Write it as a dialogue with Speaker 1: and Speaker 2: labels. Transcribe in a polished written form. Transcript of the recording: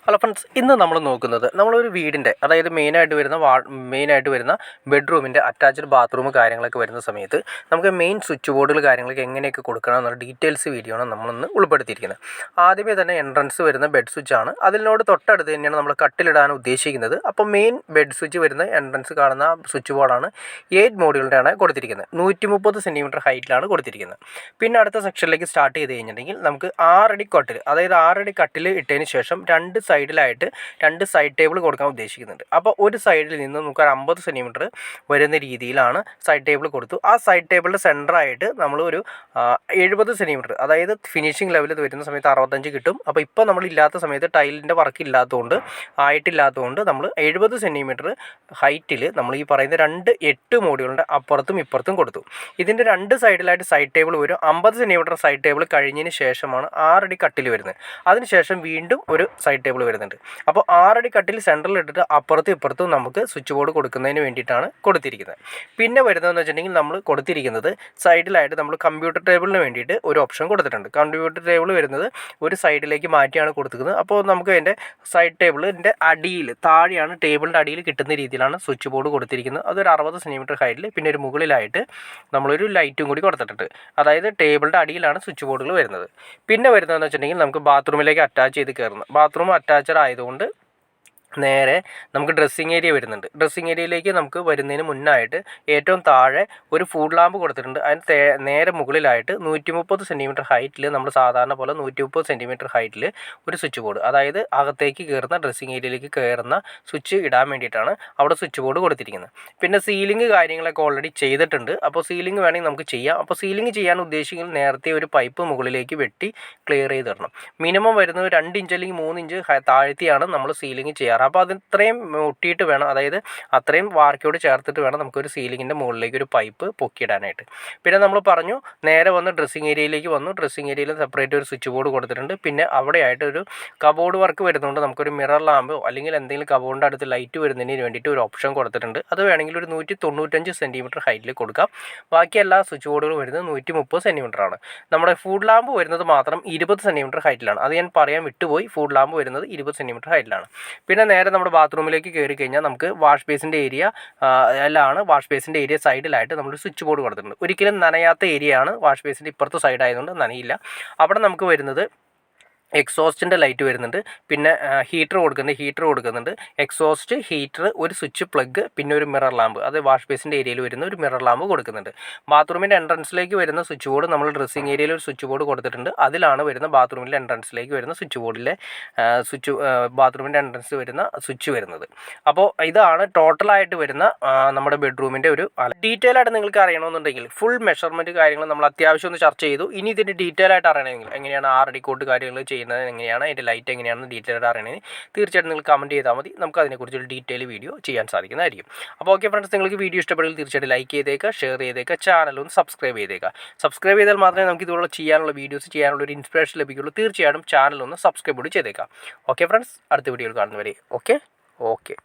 Speaker 1: Hello friends, ഇന്ന് നമ്മൾ നോക്കുന്നത് നമ്മളൊരു വീടിൻ്റെ അതായത് മെയിനായിട്ട് വരുന്ന ബെഡ്റൂമിൻ്റെ അറ്റാച്ച്ഡ് ബാത്റൂം കാര്യങ്ങളൊക്കെ വരുന്ന സമയത്ത് നമുക്ക് മെയിൻ സ്വിച്ച് ബോർഡുകൾ കാര്യങ്ങളൊക്കെ എങ്ങനെയൊക്കെ കൊടുക്കണം എന്നുള്ള ഡീറ്റെയിൽസ് വീഡിയോ ആണ് നമ്മളിന്ന് ഉൾപ്പെടുത്തിയിരിക്കുന്നത്. ആദ്യമേ തന്നെ എൻട്രൻസ് വരുന്ന ബെഡ് സ്വിച്ചാണ്. അതിനോട് തൊട്ടടുത്ത് തന്നെയാണ് നമ്മൾ കട്ടിലിടാൻ ഉദ്ദേശിക്കുന്നത്. അപ്പോൾ മെയിൻ ബെഡ് സ്വിച്ച് വരുന്ന എൻട്രൻസ് കാണുന്ന സ്വിച്ച് ബോർഡാണ് 8 മോഡ്യൂളിൻ്റെയാണ് കൊടുത്തിരിക്കുന്നത്. 130 സെൻറ്റിമീറ്റർ ഹൈറ്റിലാണ് കൊടുത്തിരിക്കുന്നത്. പിന്നെ അടുത്ത സെക്ഷനിലേക്ക് സ്റ്റാർട്ട് ചെയ്ത് കഴിഞ്ഞിട്ടുണ്ടെങ്കിൽ നമുക്ക് 6 അടി കട്ടിൽ, അതായത് 6 അടി കട്ടിൽ ഇട്ടതിന് ശേഷം രണ്ട് സൈഡിലായിട്ട് 2 സൈഡ് ടേബിൾ കൊടുക്കാൻ ഉദ്ദേശിക്കുന്നുണ്ട്. അപ്പോൾ ഒരു സൈഡിൽ നിന്ന് നമുക്ക് 50 സെൻറ്റിമീറ്റർ വരുന്ന രീതിയിലാണ് സൈഡ് ടേബിൾ കൊടുത്തു. ആ സൈഡ് ടേബിളിൻ്റെ സെൻറ്ററായിട്ട് നമ്മൾ ഒരു 70 സെൻറ്റിമീറ്റർ, അതായത് ഫിനിഷിംഗ് ലെവൽ വരുന്ന സമയത്ത് 65 കിട്ടും. അപ്പോൾ ഇപ്പോൾ നമ്മളില്ലാത്ത സമയത്ത് ടൈലിൻ്റെ വർക്ക് ആയിട്ടില്ലാത്തതുകൊണ്ട് നമ്മൾ 70 സെൻറ്റിമീറ്റർ ഹൈറ്റിൽ നമ്മൾ ഈ പറയുന്ന 8 മോഡ്യൂളിൻ്റെ അപ്പുറത്തും ഇപ്പുറത്തും കൊടുത്തു. ഇതിൻ്റെ രണ്ട് സൈഡിലായിട്ട് സൈഡ് ടേബിൾ വരും. 50 സെൻറ്റിമീറ്റർ സൈഡ് ടേബിൾ കഴിഞ്ഞതിന് ശേഷമാണ് 6 അടി കട്ടിൽ വരുന്നത്. അതിനുശേഷം വീണ്ടും ഒരു സൈഡ് ടേബിൾ വരുന്നുണ്ട്. അപ്പോൾ 6 അടി കട്ടിൽ സെൻറ്ററിൽ ഇട്ടിട്ട് അപ്പുറത്തും ഇപ്പുറത്തും നമുക്ക് സ്വിച്ച് ബോർഡ് കൊടുക്കുന്നതിന് വേണ്ടിയിട്ടാണ് കൊടുത്തിരിക്കുന്നത്. പിന്നെ വരുന്നതെന്ന് വെച്ചിട്ടുണ്ടെങ്കിൽ നമ്മൾ കൊടുത്തിരിക്കുന്നത് സൈഡിലായിട്ട് നമ്മൾ കമ്പ്യൂട്ടർ ടേബിളിന് വേണ്ടിയിട്ട് ഒരു ഓപ്ഷൻ കൊടുത്തിട്ടുണ്ട്. കമ്പ്യൂട്ടർ ടേബിൾ വരുന്നത് ഒരു സൈഡിലേക്ക് മാറ്റിയാണ് കൊടുത്തിരിക്കുന്നത്. അപ്പോൾ നമുക്ക് അതിൻ്റെ സൈഡ് ടേബിളിൻ്റെ അടിയിൽ താഴെയാണ് ടേബിളിൻ്റെ അടിയിൽ കിട്ടുന്ന രീതിയിലാണ് സ്വിച്ച് ബോർഡ് കൊടുത്തിരിക്കുന്നത്. അതൊരു 60 സെൻറ്റിമീറ്റർ ഹൈറ്റിൽ, പിന്നെ ഒരു മുകളിലായിട്ട് നമ്മളൊരു ലൈറ്റും കൂടി കൊടുത്തിട്ടുണ്ട്. അതായത് ടേബിളിൻ്റെ അടിയിലാണ് സ്വിച്ച് ബോർഡുകൾ വരുന്നത്. പിന്നെ വരുന്നതെന്ന് വെച്ചിട്ടുണ്ടെങ്കിൽ നമുക്ക് ബാത്റൂമിലേക്ക് അറ്റാച്ച് ചെയ്ത് കയറുന്നത്. ബാത്റൂം അറ്റാച്ചഡ് ആയതുകൊണ്ട് നേരെ നമുക്ക് ഡ്രസ്സിങ് ഏരിയ വരുന്നുണ്ട്. ഡ്രസ്സിങ് ഏരിയയിലേക്ക് നമുക്ക് വരുന്നതിന് മുന്നായിട്ട് ഏറ്റവും താഴെ ഒരു ഫുഡ് ലാമ്പ് കൊടുത്തിട്ടുണ്ട്. അതിന് നേരെ മുകളിലായിട്ട് 130 സെൻറ്റിമീറ്റർ ഹൈറ്റിൽ നമ്മൾ സാധാരണ പോലെ 130 സെൻറ്റിമീറ്റർ ഹൈറ്റിൽ ഒരു സ്വിച്ച് ബോർഡ്, അതായത് അകത്തേക്ക് കയറുന്ന ഡ്രസ്സിങ് ഏരിയയിലേക്ക് കയറുന്ന സ്വിച്ച് ഇടാൻ വേണ്ടിയിട്ടാണ് അവിടെ സ്വിച്ച് ബോർഡ് കൊടുത്തിരിക്കുന്നത്. പിന്നെ സീലിംഗ് കാര്യങ്ങളൊക്കെ ഓൾറെഡി ചെയ്തിട്ടുണ്ട്. അപ്പോൾ സീലിംഗ് വേണമെങ്കിൽ നമുക്ക് ചെയ്യാം. അപ്പോൾ സീലിംഗ് ചെയ്യാൻ ഉദ്ദേശിക്കുന്നത് നേരത്തെ ഒരു പൈപ്പ് മുകളിലേക്ക് വെട്ടി ക്ലിയർ ചെയ്തിടണം. മിനിമം വരുന്നത് 2 ഇഞ്ച് അല്ലെങ്കിൽ 3 ഇഞ്ച് താഴ്ത്തിയാണ് നമ്മൾ സീലിംഗ് ചെയ്യാറ്. അപ്പോൾ അത് ഇത്രയും ഒട്ടിയിട്ട് വേണം, അതായത് അത്രയും വാർക്കയോട് ചേർത്തിട്ട് വേണം നമുക്കൊരു സീലിങ്ങിൻ്റെ മുകളിലേക്ക് ഒരു പൈപ്പ് പൊക്കിയിടാനായിട്ട്. പിന്നെ നമ്മൾ പറഞ്ഞു നേരെ വന്ന് ഡ്രസ്സിങ് ഏരിയയിലേക്ക് വന്നു. ഡ്രസ്സിങ് ഏരിയയിൽ സെപ്പറേറ്റ് ഒരു സ്വിച്ച് ബോർഡ് കൊടുത്തിട്ടുണ്ട്. പിന്നെ അവിടെയായിട്ട് ഒരു കബോർഡ് വർക്ക് വരുന്നുണ്ട്. നമുക്കൊരു മിറർ ലാമ്പോ അല്ലെങ്കിൽ എന്തെങ്കിലും കബോർഡിൻ്റെ അടുത്ത് ലൈറ്റ് വരുന്നതിന് വേണ്ടിയിട്ട് ഒരു ഓപ്ഷൻ കൊടുത്തിട്ടുണ്ട്. അത് വേണമെങ്കിൽ ഒരു 195 സെൻറ്റിമീറ്റർ ഹൈറ്റിൽ കൊടുക്കാം. ബാക്കി എല്ലാ സ്വിച്ച് ബോർഡുകളും വരുന്നത് 130 സെൻറ്റിമീറ്റർ ആണ്. നമ്മുടെ ഫുഡ് ലാമ്പ് വരുന്നത് മാത്രം 20 സെൻറ്റിമീറ്റർ ഹൈറ്റിലാണ്. അത് ഞാൻ പറയാൻ വിട്ടുപോയി. ഫുഡ് ലാമ്പ് വരുന്നത് 20 സെൻറ്റിമീറ്റർ ഹൈറ്റിലാണ്. പിന്നെ നേരെ നമ്മുടെ ബാത്റൂമിലേക്ക് കയറി കഴിഞ്ഞാൽ നമുക്ക് വാഷ് ബേസിൻ്റെ ഏരിയ വാഷ് ബേസിൻ്റെ ഏരിയ സൈഡിലായിട്ട് നമ്മൾ സ്വിച്ച് ബോർഡ് കൊടുത്തിട്ടുണ്ട്. ഒരിക്കലും നനയാത്ത ഏരിയ ആണ്. വാഷ് ബേസിൻ്റെ ഇപ്പുറത്തെ സൈഡ് ആയതുകൊണ്ട് നനയില്ല. അവിടെ നമുക്ക് വരുന്നത് എക്സോസ്റ്റിൻ്റെ ലൈറ്റ് വരുന്നുണ്ട്. പിന്നെ ഹീറ്റർ കൊടുക്കുന്നുണ്ട്. എക്സോസ്റ്റ്, ഹീറ്റർ, ഒരു സ്വിച്ച് പ്ലഗ്, പിന്നെ ഒരു മിറർ ലാമ്പ്, അത് വാഷ് ബേസിൻ്റെ ഏരിയയിൽ വരുന്ന ഒരു മിറർ ലാമ്പ് കൊടുക്കുന്നുണ്ട്. ബാത്റൂമിൻ്റെ എൻട്രൻസിലേക്ക് വരുന്ന സ്വിച്ച് ബോർഡ് നമ്മൾ ഡ്രസ്സിങ് ഏരിയയിൽ ഒരു സ്വിച്ച് ബോർഡ് കൊടുത്തിട്ടുണ്ട്. അതിലാണ് വരുന്ന ബാത്റൂമിൻ്റെ എൻട്രൻസിലേക്ക് വരുന്ന സ്വിച്ച് ബോർഡിലെ ബാത്റൂമിൻ്റെ എൻട്രൻസ് വരുന്ന സ്വിച്ച് വരുന്നത്. അപ്പോൾ ഇതാണ് ടോട്ടലായിട്ട് വരുന്ന നമ്മുടെ ബെഡ്റൂമിൻ്റെ ഒരു ഡീറ്റെയിൽ ആയിട്ട് നിങ്ങൾക്ക് അറിയണമെന്നുണ്ടെങ്കിൽ ഫുൾ മെഷർമെൻറ്റ് കാര്യങ്ങൾ നമ്മൾ അത്യാവശ്യം ഒന്ന് ചർച്ച ചെയ്തു. ഇനി ഇതിൻ്റെ ഡീറ്റെയിൽ ആയിട്ട് അറിയണമെങ്കിൽ എങ്ങനെയാണ് 6 അടി കോട്ട് കാര്യങ്ങൾ ചെയ്യുന്നത്, എങ്ങനെയാണ് അതിൻ്റെ ലൈറ്റ് എങ്ങനെയാണെന്ന് ഡീറ്റെയിൽ ആയിട്ട് അറിയണമെങ്കിൽ തീർച്ചയായിട്ടും നിങ്ങൾ കമൻറ്റ് ചെയ്താൽ മതി. നമുക്ക് അതിനെക്കുറിച്ചൊരു ഡീറ്റെയിൽ വീഡിയോ ചെയ്യാൻ സാധിക്കുന്നതായിരിക്കും. അപ്പോൾ ഓക്കെ ഫ്രണ്ട്സ്, നിങ്ങൾക്ക് വീഡിയോ ഇഷ്ടപ്പെടുമെങ്കിൽ തീർച്ചയായിട്ടും ലൈക്ക് ചെയ്തേക്കുക, ഷെയർ ചെയ്തേക്കുക, ചാനലൊന്ന് സബ്സ്ക്രൈബ് ചെയ്തേക്കുക. സബ്സ്ക്രൈബ് ചെയ്താൽ മാത്രമേ നമുക്ക് ഇതുപോലെ ചെയ്യാനുള്ള ഒരു ഇൻസ്പിറേഷൻ ലഭിക്കുള്ളൂ. തീർച്ചയായിട്ടും ചാനലൊന്ന് സബ്സ്ക്രൈബ് കൂടി ചെയ്തേക്കാം. ഓക്കെ ഫ്രണ്ട്സ്, അടുത്ത വീഡിയോയിൽ കാണുന്നവരെ ഓക്കെ.